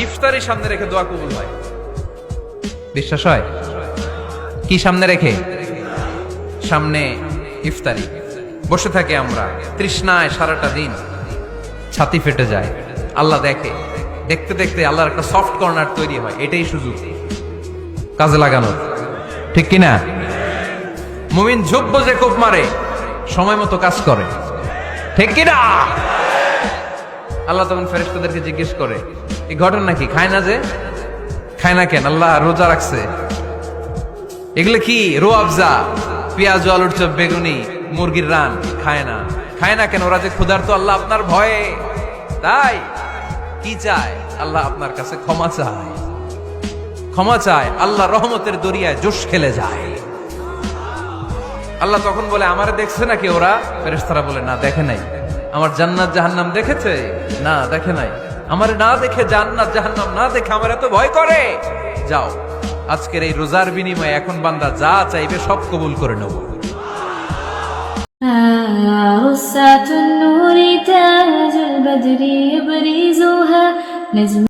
ইফতারি সামনে রেখে দোয়া কবুল হয়, বিশ্বাস হয়? কি সামনে রেখে? সামনে ইফতারি, বসে থাকি আমরা তৃষ্ণায় সারাটা দিন, ছাতি ফেটে যায়। আল্লাহ দেখে, দেখতে দেখতে আল্লাহর একটা সফট কর্নার তৈরি হয়। এটাই সুযোগ কাজে লাগানোর, ঠিক কিনা? মুমিন ঝুব্ব যে কোপ মারে, সময় মতো কাজ করে, ঠিক কিনা? আল্লাহ তখন ফেরেশতাদেরকে জিজ্ঞেস করে, এই ঘটনা কি? খায় না যে? খায় না কেন? আল্লাহ রোজা রাখছে। এগুলো কি? রো আফজা, পেঁয়াজ, আলুর চপ, বেগুনি, মুরগির রান। খায় না। খায় না কেন? ওরা যে ক্ষুধার্ত, আল্লাহ আপনার ভয়ে। তাই কি চায়? আল্লাহ আপনার কাছে ক্ষমা চায়, ক্ষমা চায়। আল্লাহ রহমতের দরিয়ায় জোশ খেলে যায়। আল্লাহ তখন বলে, আমারে দেখছে নাকি ওরা? ফেরেশতারা বলে, না দেখে নাই। আমার জান্নাত জাহান্নাম দেখেছে? না দেখে নাই। আমারে না দেখে, জান্নাত জাহান্নাম না দেখে আমার এত ভয় করে। যাও, আজকের এই রোজার বিনিময়ে এখন বান্দা যা চাইবে সব কবুল করে নেব। غصة النور تاج البدر يبرزها نجم